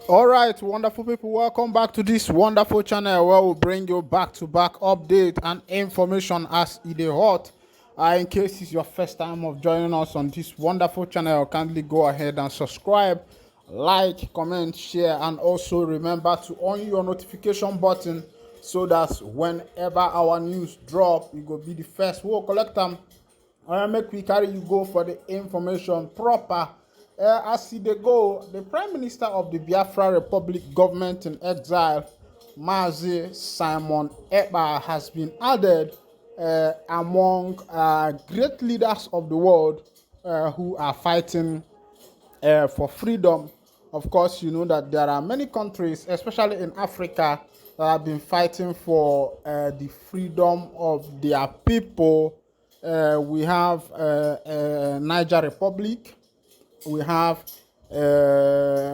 All right, wonderful people, welcome back to this wonderful channel where we bring you back-to-back update and information as it is hot. In case it's your first time of joining us on this wonderful channel, kindly go ahead and subscribe, like, comment, share, and also remember to on your notification button so that whenever our news drop, you go be the first. We'll collect them. Make we carry you go for the information proper. As they go, the Prime Minister of the Biafra Republic government in exile, Mazi Simon Ekpa, has been added among great leaders of the world who are fighting for freedom. Of course, you know that there are many countries, especially in Africa, that have been fighting for the freedom of their people. We have Niger Republic, we have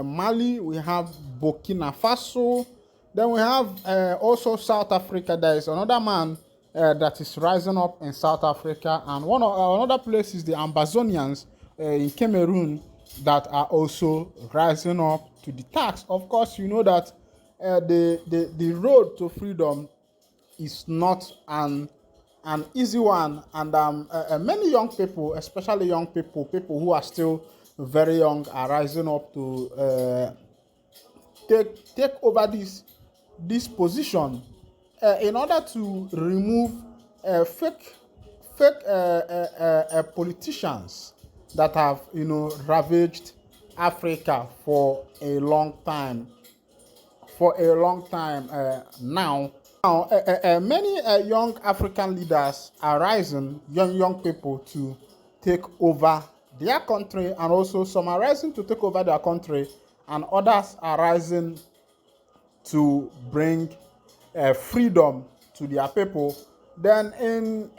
Mali, we have Burkina Faso, then we have also South Africa. There is another man that is rising up in South Africa, and another place is the Amazonians in Cameroon that are also rising up to the task. Of course, you know that the road to freedom is not an easy one, and many young people, especially young people who are still very young, are rising up to take over this position in order to remove fake politicians that have ravaged Africa for a long time now. Many young African leaders are rising, young people, to take over their country, and also some are rising to take over their country, and others are rising to bring freedom to their people. Then in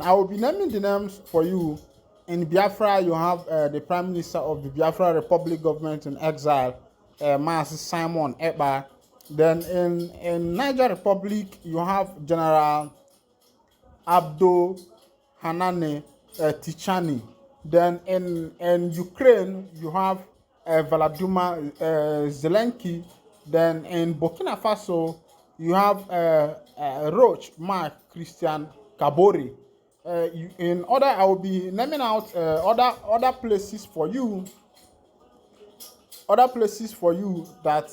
I will be naming the names for you. In Biafra, you have the Prime Minister of the Biafra Republic government in exile, Master Simon Ekpa. Then in Niger Republic, you have General Abdo Hanane Tichani. Then in Ukraine, you have Volodymyr Zelensky. Then in Burkina Faso, you have Roch Mark Christian Kabori. In order, I will be naming out other places for you. Other places for you that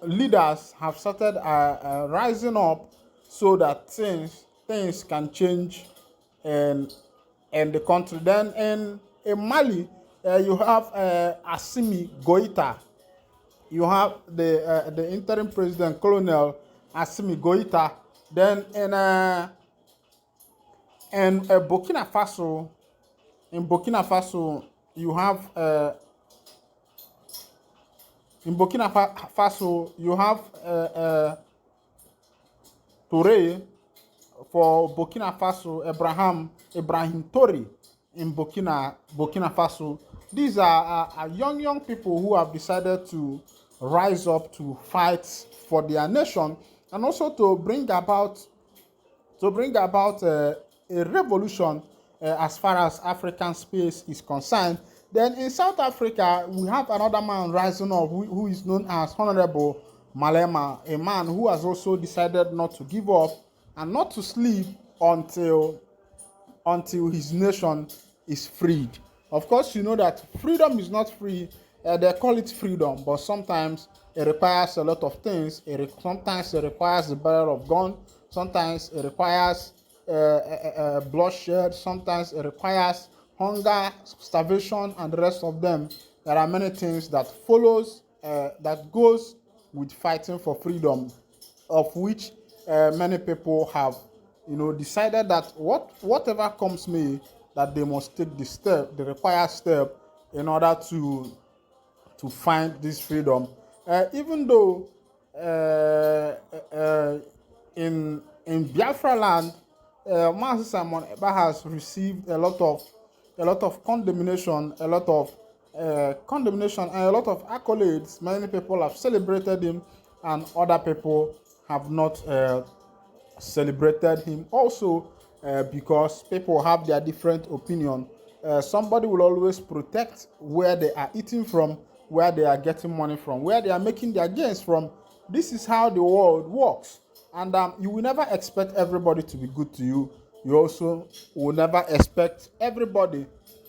leaders have started rising up so that things can change in the country. Then in Mali, you have Assimi Goita. You have the interim president, Colonel Assimi Goita. Then in Burkina Faso, you have Toure. For Burkina Faso, Ibrahim Toure in Burkina Faso. These are young people who have decided to rise up to fight for their nation, and also to bring about a revolution as far as African space is concerned. Then in South Africa, we have another man rising up who is known as Honorable Malema, a man who has also decided not to give up and not to sleep until his nation is freed. Of course, you know that freedom is not free. They call it freedom, but sometimes it requires a lot of things. Sometimes it requires the barrel of gun. Sometimes it requires bloodshed. Sometimes it requires hunger, starvation, and the rest of them. There are many things that follows that goes with fighting for freedom, of which many people have decided that whatever comes may, that they must take the required step in order to find this freedom. Even though in Biafra land, Master Simon Ekpa has received a lot of condemnation, and a lot of accolades. Many people have celebrated him, and other people have not celebrated him also, because people have their different opinion somebody will always protect where they are eating from, where they are getting money from, where they are making their gains from. This is how the world works. And you will never expect everybody to be good to you. You also will never expect everybody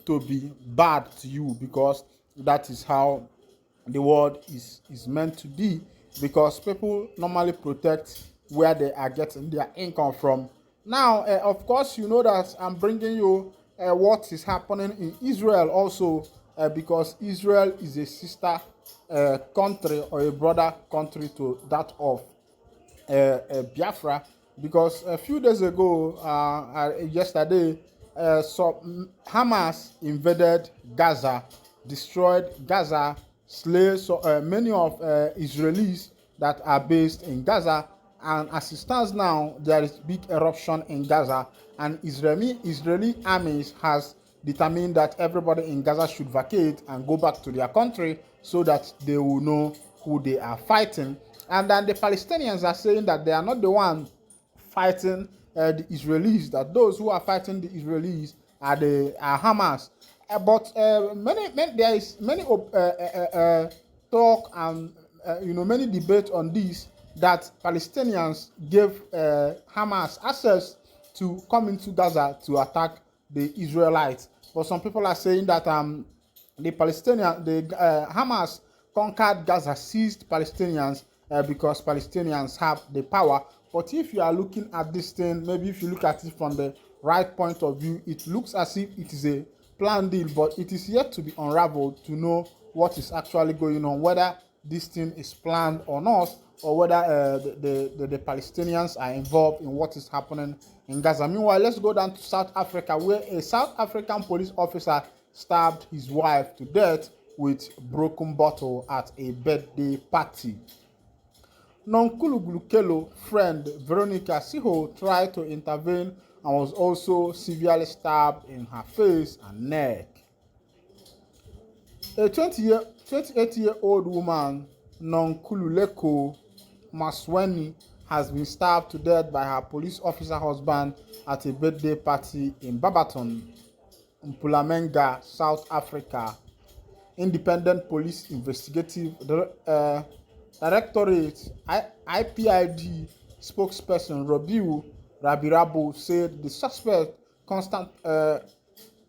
to be bad to you, because that is how the world is meant to be, because people normally protect where they are getting their income from. Now, of course, you know that I'm bringing you what is happening in Israel also, because Israel is a sister country or a brother country to that of Biafra, because a few days ago, yesterday, Hamas invaded Gaza, destroyed Gaza, slay many of Israelis that are based in Gaza, and as it stands now, there is big eruption in Gaza, and Israeli armies has determined that everybody in Gaza should vacate and go back to their country so that they will know who they are fighting. And then the Palestinians are saying that they are not the one fighting the Israelis, that those who are fighting the Israelis are Hamas. But there is many talk and many debate on this, that Palestinians gave Hamas access to come into Gaza to attack the Israelites. But some people are saying that the Hamas conquered Gaza, seized Palestinians because Palestinians have the power. But if you are looking at this thing, maybe if you look at it from the right point of view, it looks as if it is a planned deal, but it is yet to be unraveled to know what is actually going on, whether this thing is planned or not, or whether the Palestinians are involved in what is happening in Gaza. Meanwhile, let's go down to South Africa, where a South African police officer stabbed his wife to death with broken bottle at a birthday party. Nonkululukelo friend Veronica Siho tried to intervene and was also severely stabbed in her face and neck. A 28-year-old woman, Nonkululeko Masweni, has been stabbed to death by her police officer husband at a birthday party in Barberton, Mpumalanga, South Africa. Independent Police Investigative Directorate IPID spokesperson Robiu Rabirabo said the suspect,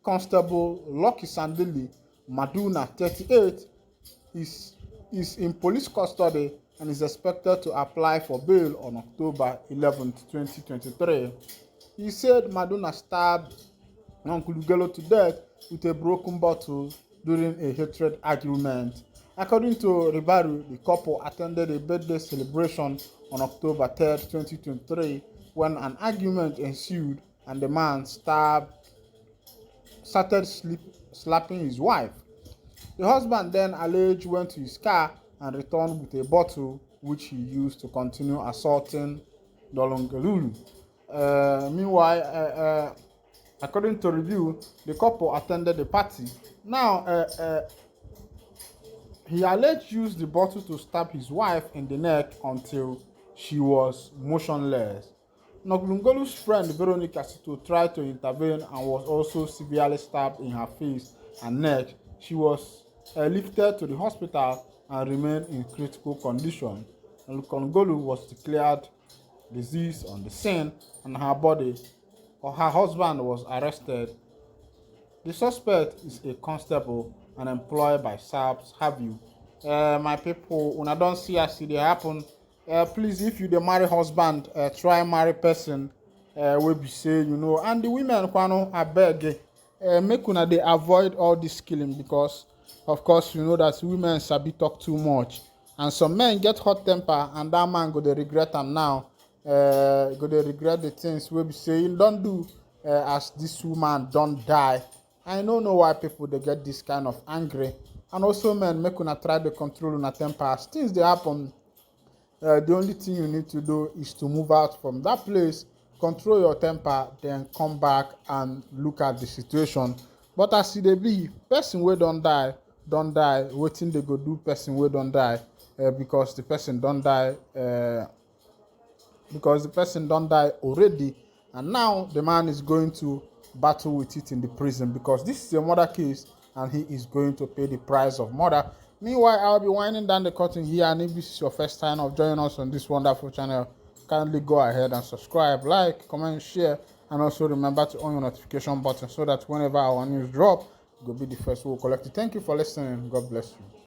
Constable Lucky Sandili Maduna, 38, is in police custody and is expected to apply for bail on October 11, 2023. He said Maduna stabbed Nonkululukelo to death with a broken bottle during a hatred argument. According to Ribaru, the couple attended a birthday celebration on October 3, 2023, when an argument ensued and the man started slapping his wife. The husband then alleged went to his car and returned with a bottle which he used to continue assaulting Nonkululukelo. Meanwhile, according to review, the couple attended the party. Now, he alleged used the bottle to stab his wife in the neck until she was motionless. Nonkululukelo's friend Veronica Sito tried to intervene and was also severely stabbed in her face and neck. She was lifted to the hospital and remained in critical condition. Nonkululukelo was declared deceased on the scene, and her husband was arrested. The suspect is a constable and employed by SAPS. Have you? My people, when I don't see as it happen, please, if you the marry husband, try marry person will be say, and the women, I beg, make una they avoid all this killing, because of course you know that women sabi talk too much, and some men get hot temper, and that man go to regret them now. Go to regret the things we be saying don't do as this woman don't die. I don't know why people they get this kind of angry. And also, men, make una try to control una temper. As things they happen, the only thing you need to do is to move out from that place, control your temper, then come back and look at the situation. But as it be, person wey don't die, waiting they go do person wey don't die, because the person don't die. Because the person don't die already, and now the man is going to battle with it in the prison, because this is a murder case and he is going to pay the price of murder. Meanwhile, I'll be winding down the curtain here, and if this is your first time of joining us on this wonderful channel, kindly go ahead and subscribe, like, comment, share, and also remember to on your notification button so that whenever our news drop, you'll be the first who will collect it. Thank you for listening. God bless you.